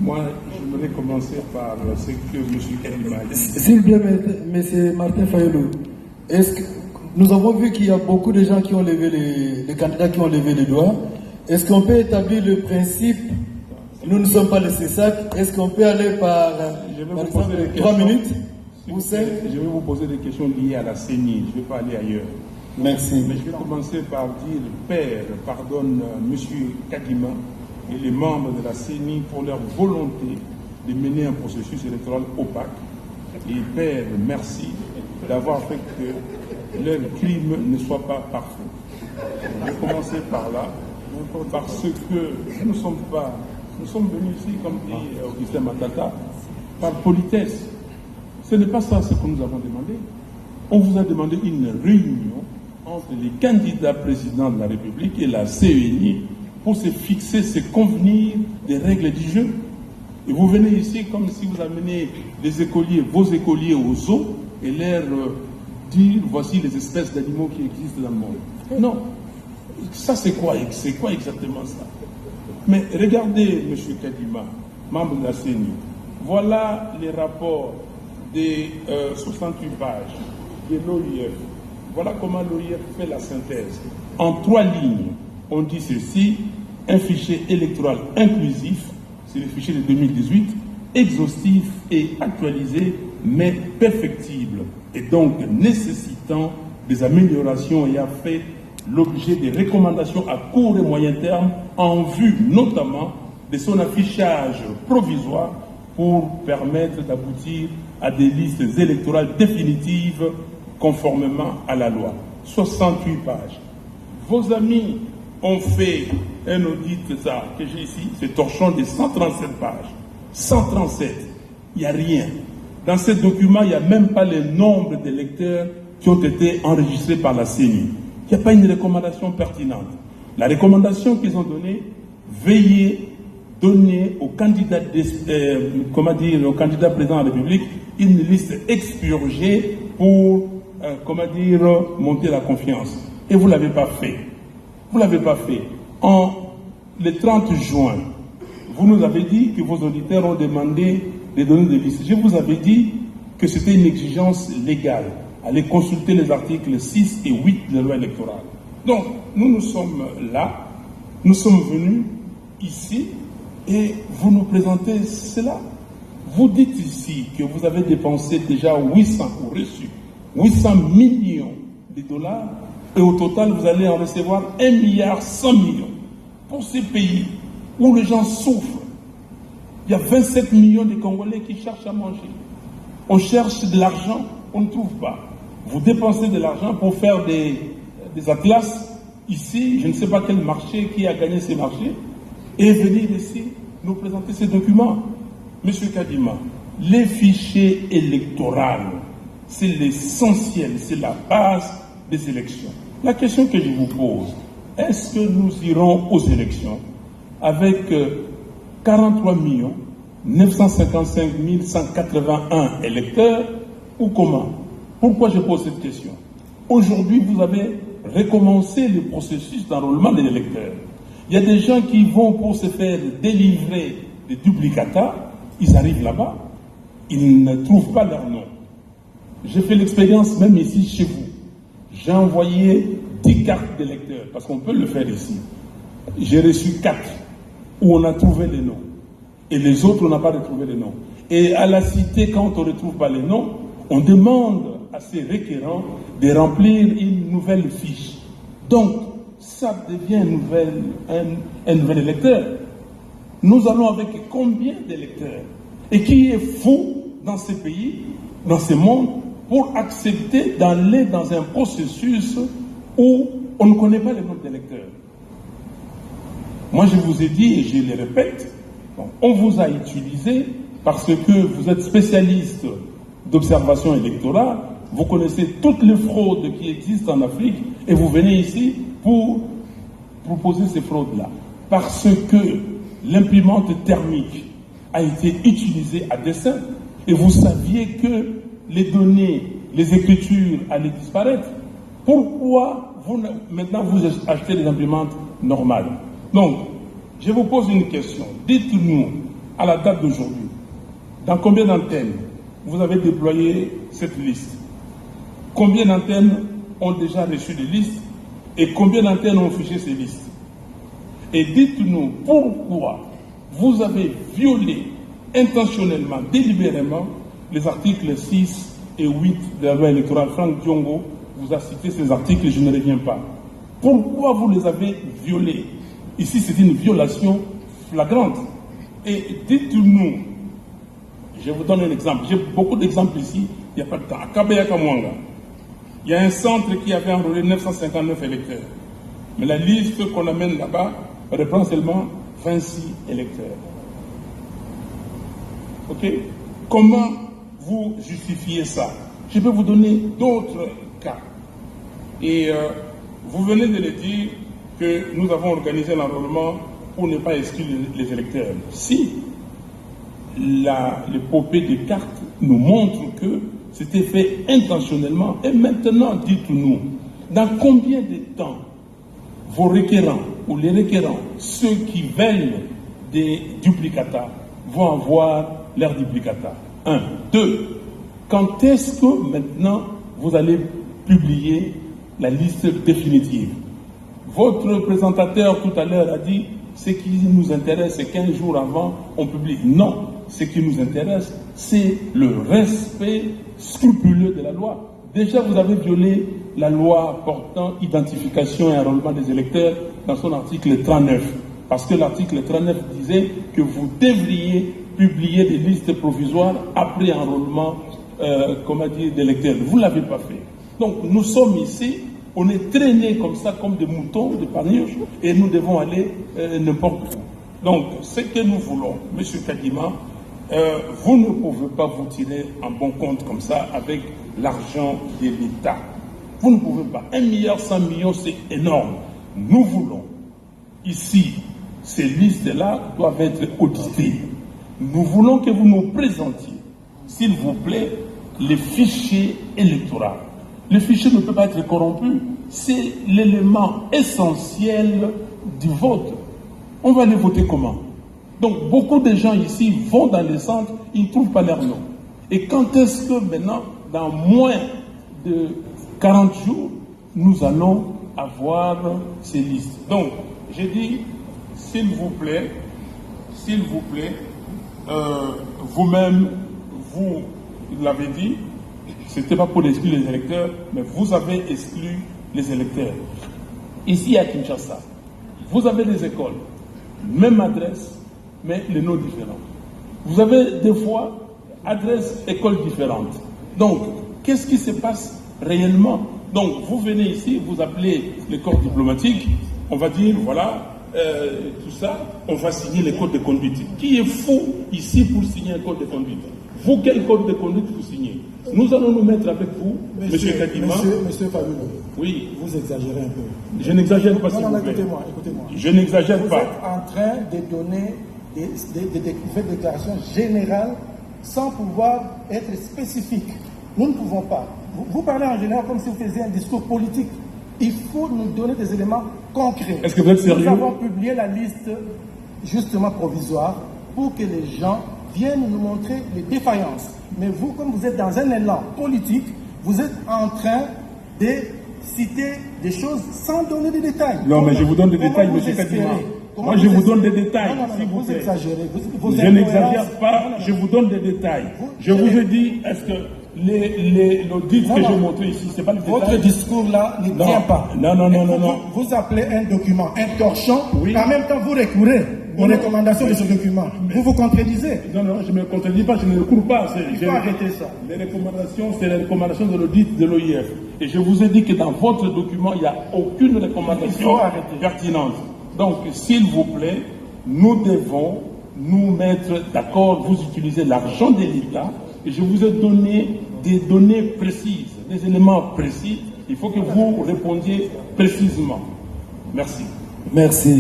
Moi, j'aimerais commencer par ce que M. Kadima a dit. S'il vous plaît, M. Martin Fayolo, nous avons vu qu'il y a beaucoup de gens qui ont levé les candidats qui ont levé les doigts. Est-ce qu'on peut établir le principe, nous ne sommes pas les CESAC, est-ce qu'on peut aller par exemple, 3 minutes ou 5? Je vais vous poser des questions liées à la CENI, je ne vais pas aller ailleurs. Merci. Mais je vais commencer par dire, Père, pardonne M. Kadima et les membres de la CENI pour leur volonté de mener un processus électoral opaque. Et Père, merci d'avoir fait que leur crime ne soit pas parfait. Je vais commencer par là, parce que nous sommes venus ici, comme dit Augustin Matata, par politesse. Ce n'est pas ça ce que nous avons demandé. On vous a demandé une réunion entre les candidats présidents de la République et la CENI pour se fixer, se convenir des règles du jeu. Et vous venez ici comme si vous amenez les écoliers, vos écoliers au zoo et leur dire voici les espèces d'animaux qui existent dans le monde. Non. Ça c'est quoi exactement ça? Mais regardez, M. Kadima, membre de la CENI, voilà les rapports des 68 pages de l'OIF. Voilà comment l'OIF fait la synthèse. En 3 lignes, on dit ceci: un fichier électoral inclusif, c'est le fichier de 2018, exhaustif et actualisé, mais perfectible, et donc nécessitant des améliorations ayant fait l'objet des recommandations à court et moyen terme en vue notamment de son affichage provisoire pour permettre d'aboutir à des listes électorales définitives conformément à la loi. 68 pages. Vos amis ont fait un audit, ça, que j'ai ici, ce torchon de 137 pages. 137, il n'y a rien. Dans ce document, il n'y a même pas le nombre d'électeurs qui ont été enregistrés par la CENI. Il n'y a pas une recommandation pertinente. La recommandation qu'ils ont donnée, veillez donner au candidat, au candidat président de la République une liste expurgée pour, monter la confiance. Et vous ne l'avez pas fait. Vous ne l'avez pas fait. Le 30 juin, vous nous avez dit que vos auditeurs ont demandé de donner des listes. Je vous avais dit que c'était une exigence légale. Allez consulter les articles 6 et 8 de la loi électorale. Donc, nous sommes là, nous sommes venus ici, et vous nous présentez cela. Vous dites ici que vous avez dépensé déjà 800 ou reçu 800 millions de dollars, et au total, vous allez en recevoir 1,1 milliard pour ces pays où les gens souffrent. Il y a 27 millions de Congolais qui cherchent à manger. On cherche de l'argent, on ne trouve pas. Vous dépensez de l'argent pour faire des atlas ici, je ne sais pas quel marché, qui a gagné ces marchés, et venir ici nous présenter ces documents. Monsieur Kadima, les fichiers électoraux, c'est l'essentiel, c'est la base des élections. La question que je vous pose, est-ce que nous irons aux élections avec 43 955 181 électeurs ou comment? Pourquoi je pose cette question? Aujourd'hui, vous avez recommencé le processus d'enrôlement des électeurs. Il y a des gens qui vont pour se faire délivrer des duplicata, ils arrivent là-bas, ils ne trouvent pas leur nom. J'ai fait l'expérience même ici chez vous. J'ai envoyé 10 cartes d'électeurs, parce qu'on peut le faire ici. J'ai reçu 4 où on a trouvé les noms. Et les autres, on n'a pas retrouvé les noms. Et à la cité, quand on ne retrouve pas les noms, on demande à ces requérants de remplir une nouvelle fiche. Donc, ça devient un nouvel électeur. Nous allons avec combien d'électeurs? Et qui est fou dans ces pays, dans ce monde, pour accepter d'aller dans un processus où on ne connaît pas les nombres d'électeurs? Moi, je vous ai dit, et je le répète, on vous a utilisé parce que vous êtes spécialiste d'observation électorale, vous connaissez toutes les fraudes qui existent en Afrique et vous venez ici pour proposer ces fraudes-là. Parce que l'imprimante thermique a été utilisée à dessein et vous saviez que les données, les écritures allaient disparaître. Pourquoi maintenant vous achetez des imprimantes normales? Donc, Je vous pose une question. Dites-nous, à la date d'aujourd'hui, dans combien d'antennes vous avez déployé cette liste? Combien d'antennes ont déjà reçu des listes et combien d'antennes ont fiché ces listes? Et dites-nous pourquoi vous avez violé intentionnellement, délibérément, les articles 6 et 8 de la loi électorale. Franck Diongo vous a cité ces articles et je ne reviens pas. Pourquoi vous les avez violés? Ici, c'est une violation flagrante. Et dites-nous, je vous donne un exemple. J'ai beaucoup d'exemples ici, il n'y a pas de temps. À Kabaya-Kamwanga, il y a un centre qui avait enrôlé 959 électeurs. Mais la liste qu'on amène là-bas reprend seulement 26 électeurs. Ok? Comment vous justifiez ça? Je peux vous donner d'autres cas. Et vous venez de le dire que nous avons organisé l'enrôlement pour ne pas exclure les électeurs. Si l'épopée des cartes nous montre que c'était fait intentionnellement, et maintenant dites-nous, dans combien de temps vos requérants ou les requérants, ceux qui veulent des duplicata, vont avoir leurs duplicata? 1. 2. Quand est-ce que maintenant vous allez publier la liste définitive? Votre présentateur tout à l'heure a dit ce qui nous intéresse, c'est 15 jours avant, on publie. Non, ce qui nous intéresse, c'est le respect scrupuleux de la loi. Déjà, vous avez violé la loi portant identification et enrôlement des électeurs dans son article 39. Parce que l'article 39 disait que vous devriez publier des listes provisoires après enrôlement d'électeurs. Vous ne l'avez pas fait. Donc, nous sommes ici. On est traînés comme ça, comme des moutons de Panurge, et nous devons aller n'importe où. Donc, ce que nous voulons, M. Kadima, vous ne pouvez pas vous tirer en bon compte comme ça avec l'argent de l'État. Vous ne pouvez pas. 1,1 milliard, c'est énorme. Nous voulons, ici, ces listes-là doivent être auditées. Nous voulons que vous nous présentiez, s'il vous plaît, les fichiers électoraux. Le fichier ne peut pas être corrompu. C'est l'élément essentiel du vote. On va aller voter comment? Donc, beaucoup de gens ici vont dans les centres, ils ne trouvent pas leur nom. Et quand est-ce que maintenant, dans moins de 40 jours, nous allons avoir ces listes? Donc, j'ai dit, s'il vous plaît, vous-même, vous l'avez dit, ce n'était pas pour exclure les électeurs, mais vous avez exclu les électeurs. Ici à Kinshasa, vous avez des écoles, même adresse, mais les noms différents. Vous avez des fois adresses, écoles différentes. Donc, qu'est-ce qui se passe réellement? Donc, vous venez ici, vous appelez les corps diplomatiques, on va dire, voilà, tout ça, on va signer les codes de conduite. Qui est fou ici pour signer un code de conduite? Vous, quel code de conduite vous signez? Nous allons nous mettre avec vous, Monsieur Kadima. Monsieur Fabuleux, oui. Vous exagérez un peu. Je n'exagère pas, s'il vous plaît. Écoutez-moi. Je n'exagère pas. Vous êtes en train de donner des déclarations générales sans pouvoir être spécifique. Nous ne pouvons pas. Vous parlez en général comme si vous faisiez un discours politique. Il faut nous donner des éléments concrets. Est-ce que vous êtes sérieux? Nous avons publié la liste justement provisoire pour que les gens viennent nous montrer les défaillances. Mais vous, comme vous êtes dans un élan politique, vous êtes en train de citer des choses sans donner des détails. Non, mais je vous donne des détails, M. Kadima. Moi, je vous donne des détails. Vous exagérez. Je n'exagère pas, je vous donne des détails. Je vous ai dit, est-ce que l'audit que j'ai montré ici, c'est pas le détail? Votre discours-là ne tient pas. Non. Vous appelez un document un torchon, oui. En même temps vous recourez aux recommandations de ce document. Vous vous contredisez. Non, je ne me contredis pas, je ne le cours pas. Il faut arrêter ça. Les recommandations, c'est les recommandations de l'audit de l'OIF. Et je vous ai dit que dans votre document, il n'y a aucune recommandation pertinente. Donc, s'il vous plaît, nous devons nous mettre d'accord. Vous utilisez l'argent de l'État et je vous ai donné des données précises, des éléments précis. Il faut que vous répondiez précisément. Merci. Merci.